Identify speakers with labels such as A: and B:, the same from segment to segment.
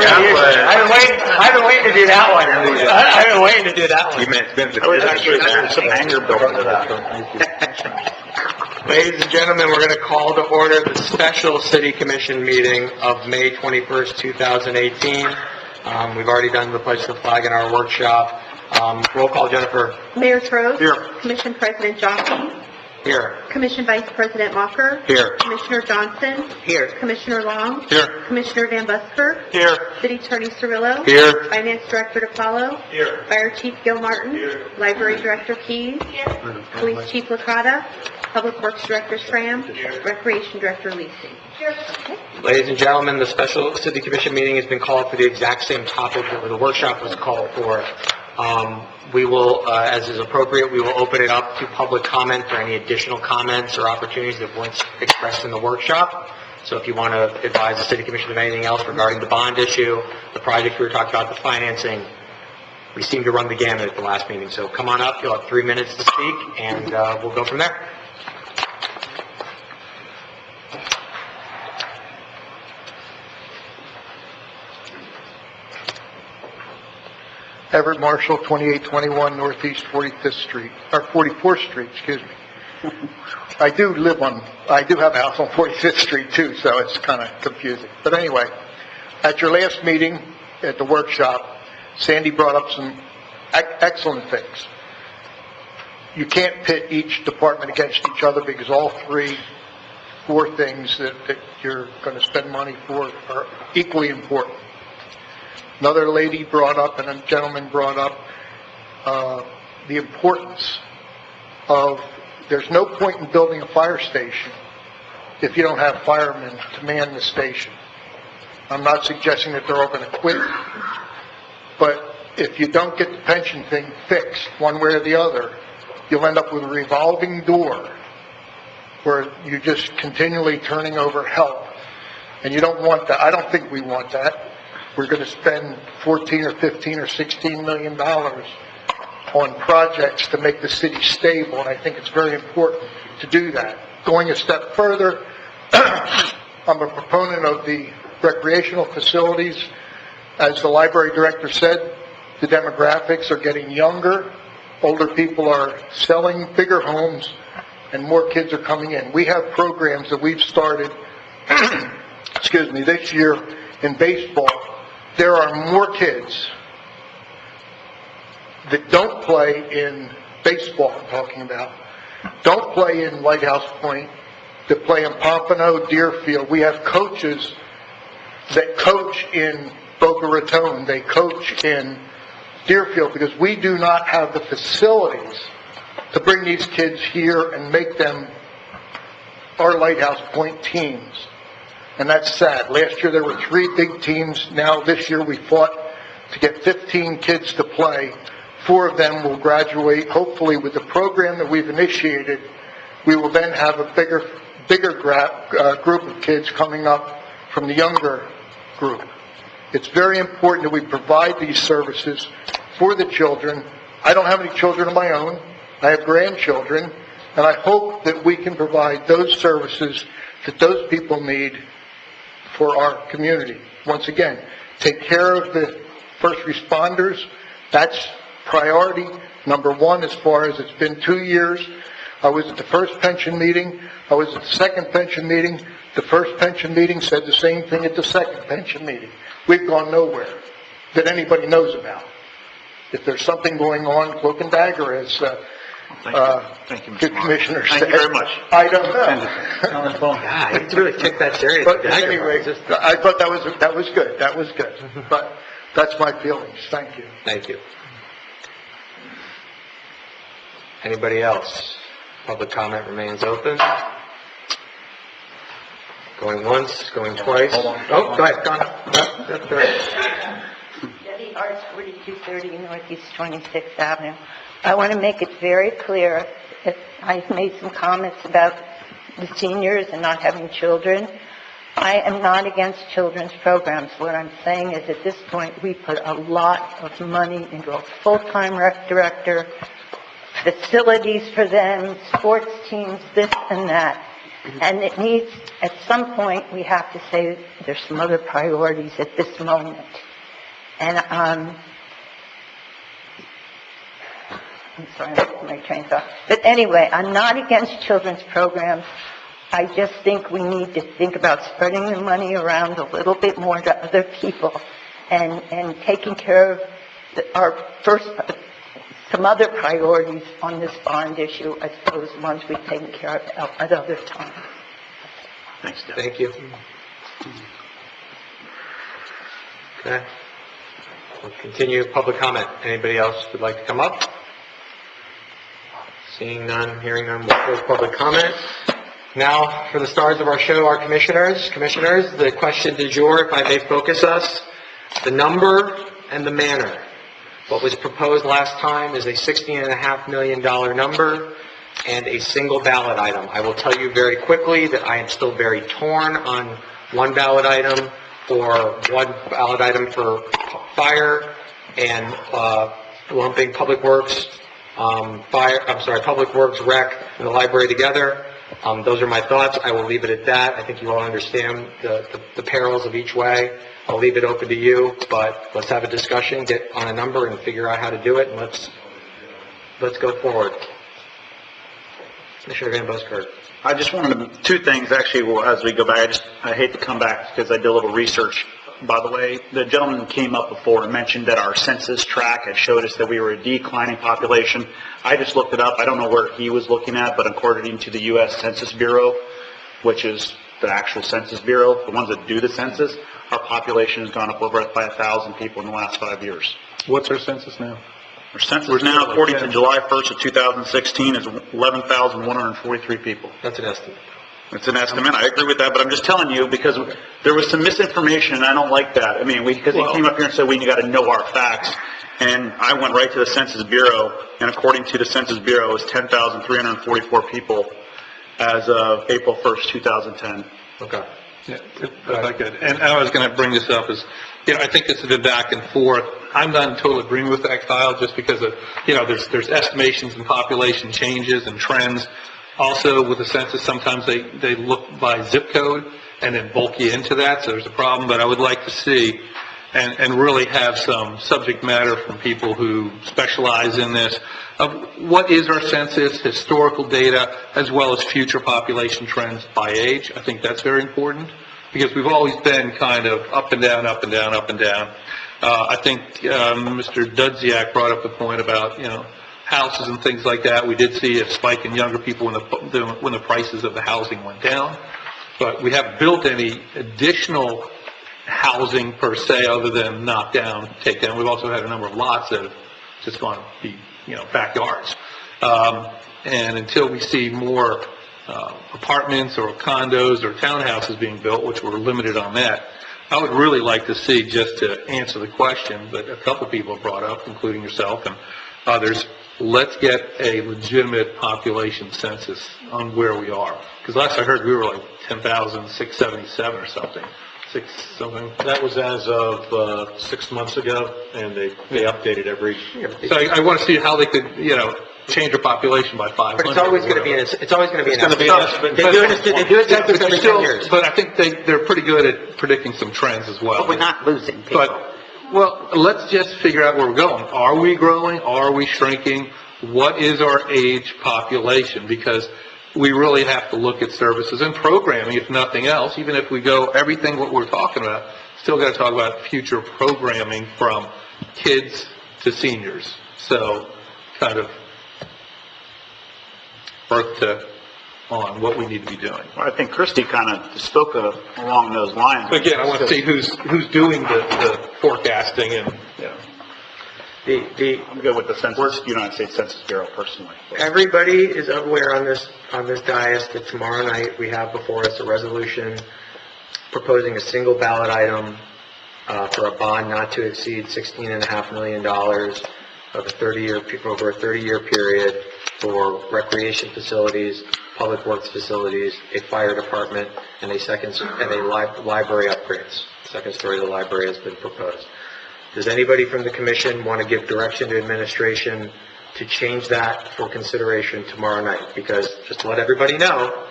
A: I've been waiting to do that one. I've been waiting to do that one.
B: You meant Vincent. I was actually some anger built into that.
A: Ladies and gentlemen, we're going to call to order the special City Commission meeting of May 21st, 2018. We've already done the pledge to the flag in our workshop. Roll call, Jennifer.
C: Mayor Trost.
A: Here.
C: Commission President Johnson.
A: Here.
C: Commission Vice President Walker.
A: Here.
C: Commissioner Johnson.
A: Here.
C: Commissioner Long.
A: Here.
C: Commissioner Van Busker.
A: Here.
C: City Attorney Cirillo.
A: Here.
C: Finance Director DePaulo.
A: Here.
C: Fire Chief Gil Martin.
A: Here.
C: Library Director Keys. Police Chief Licata. Public Works Director Schramm. Recreation Director Lisi.
A: Ladies and gentlemen, the special City Commission meeting has been called for the exact same topic that the workshop was called for. We will, as is appropriate, we will open it up to public comment for any additional comments or opportunities that weren't expressed in the workshop. So if you want to advise the City Commission of anything else regarding the bond issue, the project we were talking about, the financing, we seem to run the gamut at the last meeting. So come on up, you'll have 3 minutes to speak, and we'll go from there.
D: Everett Marshall, 2821 Northeast 45th Street, or 44th Street, excuse me. I do have a house on 45th Street too, so it's kind of confusing. But anyway, at your last meeting at the workshop, Sandy brought up some excellent things. You can't pit each department against each other because all four things that you're going to spend money for are equally important. Another lady brought up, and a gentleman brought up, the importance of, there's no point in building a fire station if you don't have firemen to man the station. I'm not suggesting that they're all going to quit, but if you don't get the pension thing fixed one way or the other, you'll end up with a revolving door where you're just continually turning over help. And you don't want that. I don't think we want that. We're going to spend 14 or 15 or 16 million dollars on projects to make the city stable, and I think it's very important to do that. Going a step further, I'm a proponent of the recreational facilities. As the library director said, the demographics are getting younger. Older people are selling bigger homes, and more kids are coming in. We have programs that we've started, excuse me, this year in baseball. There are more kids that don't play in baseball, I'm talking about, don't play in Lighthouse Point, that play in Pompano, Deerfield. We have coaches that coach in Boca Raton. They coach in Deerfield because we do not have the facilities to bring these kids here and make them our Lighthouse Point teams. And that's sad. Last year there were 3 big teams. Now this year we fought to get 15 kids to play. 4 of them will graduate. Hopefully with the program that we've initiated, we will then have a bigger group of kids coming up from the younger group. It's very important that we provide these services for the children. I don't have any children of my own. I have grandchildren. And I hope that we can provide those services that those people need for our community. Once again, take care of the first responders. That's priority number 1 as far as it's been 2 years. I was at the first pension meeting. I was at the second pension meeting. The first pension meeting said the same thing at the second pension meeting. We've gone nowhere that anybody knows about. If there's something going on, cloak and dagger, as
B: Thank you,
D: the commissioner said.
B: Thank you very much.
D: I don't know.
A: God, you really took that serious.
D: But anyway, I thought that was good. That was good. But that's my feelings. Thank you.
A: Thank you. Anybody else? Public comment remains open. Going once, going twice.
D: Hold on.
A: Oh, go ahead, Donna. Go ahead.
E: Debbie Arts, 4230 Northeast 26th Avenue. I want to make it very clear that I've made some comments about the seniors and not having children. I am not against children's programs. What I'm saying is at this point we put a lot of money into a full-time rec director, facilities for them, sports teams, this and that. And it needs, at some point, we have to say there's some other priorities at this moment. And, I'm sorry, I'm losing my train of thought. But anyway, I'm not against children's programs. I just think we need to think about spreading the money around a little bit more to other people and taking care of our first, some other priorities on this bond issue, I suppose, ones we've taken care of at other times.
B: Thanks, Deb.
A: Thank you. Okay. We'll continue public comment. Anybody else would like to come up? Seeing none, hearing none, we'll close public comment. Now, for the stars of our show, our commissioners. Commissioners, the question du jour, if I may focus us, the number and the manner. What was proposed last time is a $16.5 million number and a single ballot item. I will tell you very quickly that I am still very torn on one ballot item for fire and lumping Public Works, Public Works, Rec, and the library together. Those are my thoughts. I will leave it at that. I think you all understand the perils of each way. I'll leave it open to you, but let's have a discussion, get on a number, and figure out how to do it, and let's go forward. Commissioner Van Buskirk.
B: I just wanted two things, actually, as we go back. I hate to come back because I did a little research. By the way, the gentleman came up before and mentioned that our census track had showed us that we were a declining population. I just looked it up. I don't know where he was looking at, but according to the U.S. Census Bureau, which is the actual Census Bureau, the ones that do the census, our population has gone up over by 1,000 people in the last 5 years.
F: What's our census now?
B: Our census now, according to July 1st of 2016, is 11,143 people.
A: That's an estimate.
B: It's an estimate. I agree with that, but I'm just telling you because there was some misinformation, and I don't like that. I mean, because he came up here and said, we got to know our facts. And I went right to the Census Bureau, and according to the Census Bureau, it was 10,344 people as of April 1st, 2010.
A: Okay.
F: Yeah, if I could. And I was going to bring this up I think this has been back and forth. I'm not in total agreement with that, Kyle, just because of, there's estimations and population changes and trends. Also, with the census, sometimes they look by zip code and then bulk you into that, so there's a problem. But I would like to see and really have some subject matter from people who specialize in this of what is our census, historical data, as well as future population trends by age. I think that's very important because we've always been kind of up and down, up and down, up and down. I think Mr. Dudziak brought up the point about, houses and things like that. We did see a spike in younger people when the prices of the housing went down. But we haven't built any additional housing per se other than knock down, take down. We've also had a number of lots that have just gone to be, backyards. And until we see more apartments or condos or townhouses being built, which we're limited on that, I would really like to see, just to answer the question that a couple of people have brought up, including yourself and others, let's get a legitimate population census on where we are. Because last I heard we were like 10,677 or something.
G: That was as of 6 months ago, and they updated every.
F: So I want to see how they could, change their population by 500.
A: But it's always going to be an estimate.
G: They
A: do it census every 10 years.
F: But I think they're pretty good at predicting some trends as well.
E: But we're not losing people.
F: Well, let's just figure out where we're going. Are we growing? Are we shrinking? What is our age population? Because we really have to look at services and programming, if nothing else. Even if we go everything what we're talking about, still got to talk about future programming from kids to seniors. So kind of birth to on what we need to be doing.
B: Well, I think Christie kind of spoke along those lines.
F: But again, I want to see who's doing the forecasting and,
B: I'm good with the Census, United States Census Bureau personally.
A: Everybody is aware on this dais that tomorrow night we have before us a resolution proposing a single ballot item for a bond not to exceed $16.5 million over a 30-year period for recreation facilities, public works facilities, a fire department, and library upgrades. Second story of the library has been proposed. Does anybody from the commission want to give direction to administration to change that for consideration tomorrow night? Because just to let everybody know,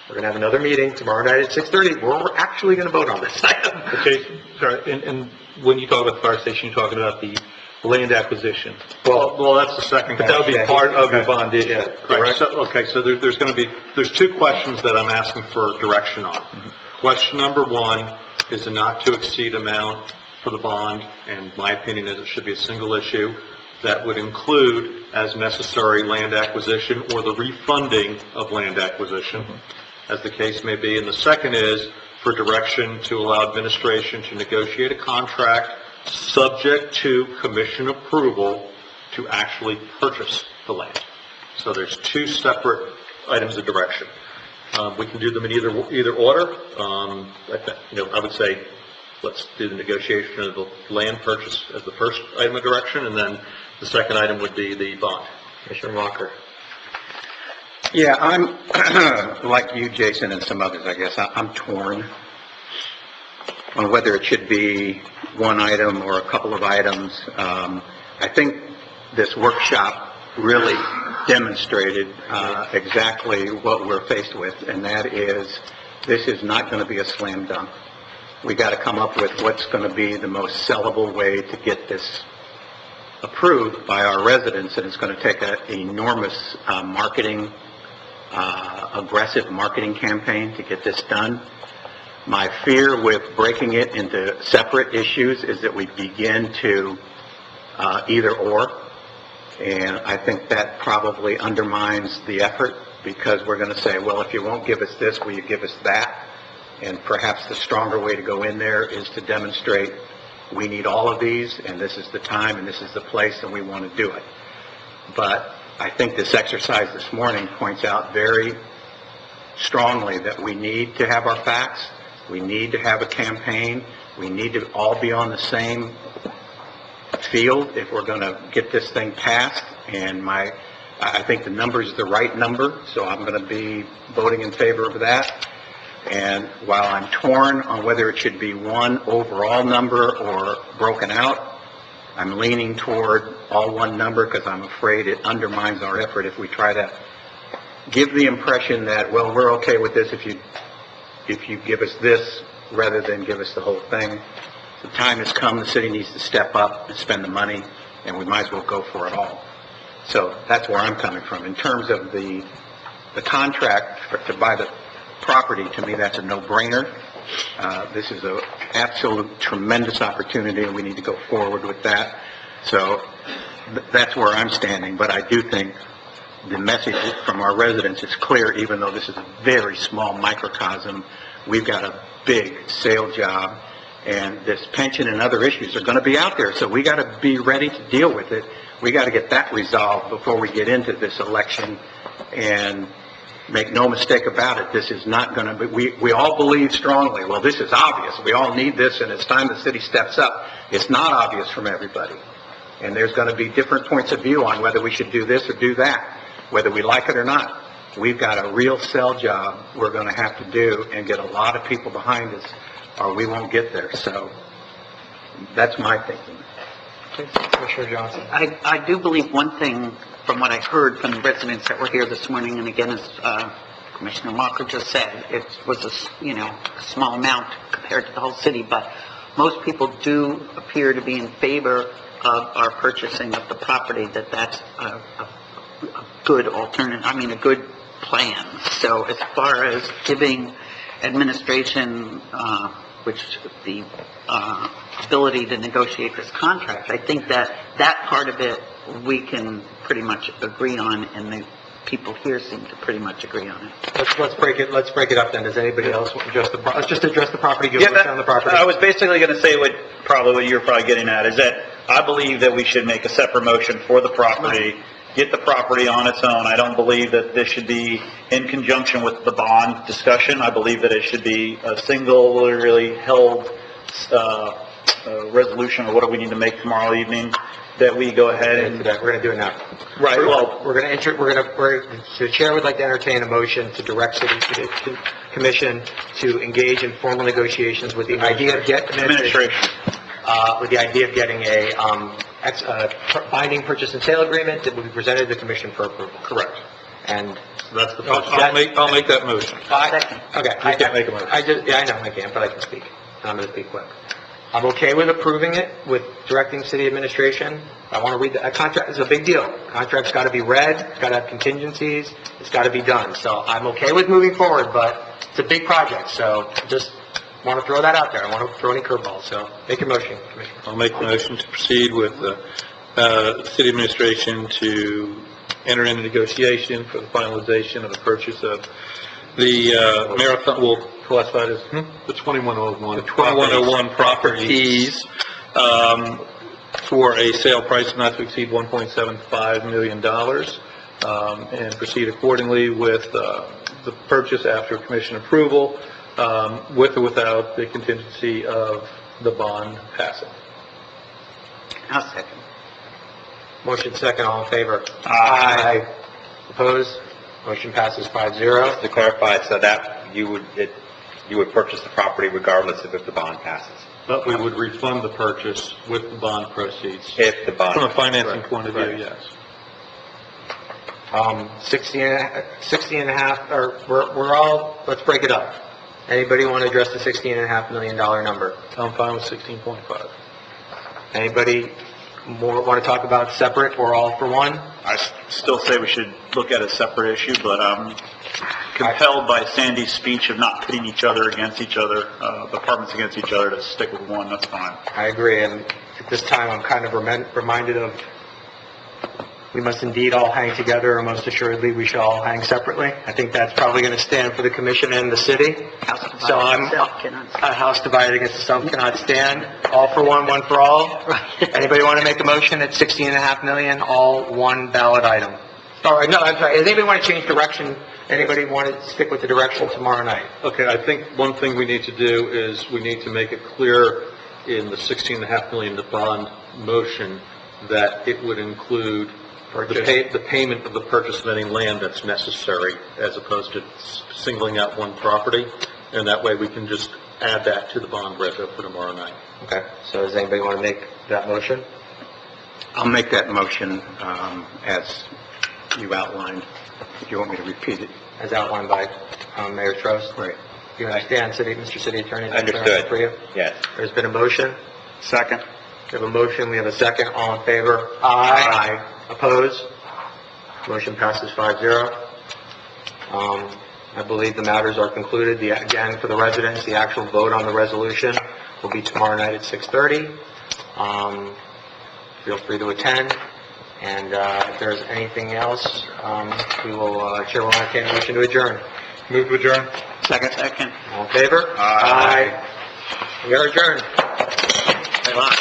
A: We're going to have another meeting tomorrow night at 6:30 where we're actually going to vote on this item.
F: Okay, sorry, and when you talk about the fire station, you're talking about the land acquisition.
G: Well, that's the second.
F: But that would be part of your bond issue, correct?
G: So there's two questions that I'm asking for direction on. Question number one is a not to exceed amount for the bond, and my opinion is it should be a single issue that would include, as necessary, land acquisition or the refunding of land acquisition, as the case may be. And the second is for direction to allow administration to negotiate a contract subject to commission approval to actually purchase the land. So there's two separate items of direction. We can do them in either order. I would say let's do the negotiation of the land purchase as the first item of direction, and then the second item would be the bond.
A: Commissioner Walker.
H: Yeah, I'm, like you, Jason, and some others, I guess, I'm torn on whether it should be one item or a couple of items. I think this workshop really demonstrated exactly what we're faced with, and that is this is not going to be a slam dunk. We got to come up with what's going to be the most sellable way to get this approved by our residents, and it's going to take an enormous aggressive marketing campaign to get this done. My fear with breaking it into separate issues is that we begin to either or, and I think that probably undermines the effort, because we're going to say, well, if you won't give us this, will you give us that? And perhaps the stronger way to go in there is to demonstrate we need all of these, and this is the time, and this is the place, and we want to do it. But I think this exercise this morning points out very strongly that we need to have our facts, we need to have a campaign, we need to all be on the same field if we're going to get this thing passed, and I think the number is the right number, so I'm going to be voting in favor of that. And while I'm torn on whether it should be one overall number or broken out, I'm leaning toward all one number, because I'm afraid it undermines our effort if we try to give the impression that, well, we're okay with this if you give us this rather than give us the whole thing. The time has come, the city needs to step up and spend the money, and we might as well go for it all. So that's where I'm coming from. In terms of the contract to buy the property, to me, that's a no-brainer. This is an absolute tremendous opportunity, and we need to go forward with that. So that's where I'm standing. But I do think the message from our residents is clear, even though this is a very small microcosm. We've got a big sale job, and this pension and other issues are going to be out there. So we got to be ready to deal with it. We got to get that resolved before we get into this election. And make no mistake about it, this is not going to be, we all believe strongly, well, this is obvious, we all need this, and it's time the city steps up. It's not obvious from everybody. And there's going to be different points of view on whether we should do this or do that, whether we like it or not. We've got a real sell job we're going to have to do and get a lot of people behind us, or we won't get there. So that's my thinking.
A: Commissioner Johnson.
I: I do believe one thing from what I heard from the residents that were here this morning, and again, as Commissioner Walker just said, it was a small amount compared to the whole city, but most people do appear to be in favor of our purchasing of the property, that's a good alternative, a good plan. So as far as giving administration, which the ability to negotiate this contract, I think that part of it we can pretty much agree on, and the people here seem to pretty much agree on it.
A: Let's break it up then. Does anybody else want to let's just address the property, on the property.
B: I was basically going to say what you're probably getting at, is that I believe that we should make a separate motion for the property, get the property on its own. I don't believe that this should be in conjunction with the bond discussion. I believe that it should be a singularly held resolution, or what do we need to make tomorrow evening, that we go ahead and...
A: We're going to do it now.
B: Right, well...
A: The chair would like to entertain a motion to direct City Commission to engage in formal negotiations with the idea of getting a binding purchase and sale agreement that will be presented to the Commission for approval.
B: Correct.
A: And
G: That's the
F: I'll
G: first.
F: I'll make that motion.
A: Okay.
F: You can't make a motion.
A: I know I can't, but I can speak. I'm going to speak quick. I'm okay with approving it, with directing city administration. I want to read a contract, it's a big deal. Contract's got to be read, it's got to have contingencies, it's got to be done. So I'm okay with moving forward, but it's a big project, so just want to throw that out there. I want to throw any curveballs, so make your motion, Commissioner.
F: I'll make the motion to proceed with city administration to enter into negotiation for the finalization of the purchase of the Marathon, we'll classify it as,
G: The 2101.
F: the 2101 properties for a sale price not to exceed $1.75 million, and proceed accordingly with the purchase after commission approval, with or without the contingency of the bond passing.
I: I'll second.
A: Motion second, all in favor? Aye. Opposed? Motion passes 5-0.
J: Just to clarify, so that you would purchase the property regardless of if the bond passes,
G: But we would refund the purchase with the bond proceeds.
J: if the bond.
F: From a financing point of view, yes.
A: 60 and a half, or we're all, let's break it up. Anybody want to address the $16.5 million number?
F: I'm fine with 16.5.
A: Anybody more want to talk about separate or all for one?
B: I still say we should look at a separate issue, but I'm compelled by Sandy's speech of not pitting each other against each other, departments against each other, to stick with one, that's fine.
A: I agree, and at this time, I'm kind of reminded of, we must indeed all hang together, or most assuredly, we shall all hang separately. I think that's probably going to stand for the commission and the city.
I: House divided
A: So I'm,
I: itself cannot stand.
A: a house divided against itself cannot stand. All for one, one for all. Anybody want to make a motion at $16.5 million, all one ballot item? Or, no, I'm sorry, does anybody want to change direction? Anybody want to stick with the direction tomorrow night?
G: Okay, I think one thing we need to do is we need to make it clear in the $16.5 million the bond motion that it would include the payment of the purchase of any land that's necessary, as opposed to singling out one property, and that way we can just add that to the bond reso for tomorrow night.
A: Okay, so does anybody want to make that motion?
H: I'll make that motion as you outlined, if you want me to repeat it.
A: As outlined by Mayor Trost?
H: Right.
A: You understand, Mr. City Attorney? Is that clear
J: Understood.
A: for you?
J: Yes.
A: There's been a motion.
B: Second.
A: We have a motion, we have a second. All in favor? Aye. Opposed? Motion passes 5-0. I believe the matters are concluded. Again, for the residents, the actual vote on the resolution will be tomorrow night at 6:30. Feel free to attend. And if there's anything else, Chair will entertain a motion to adjourn.
F: Move to adjourn.
B: Second.
A: All in favor?
B: Aye.
A: We are adjourned.
I: A lot.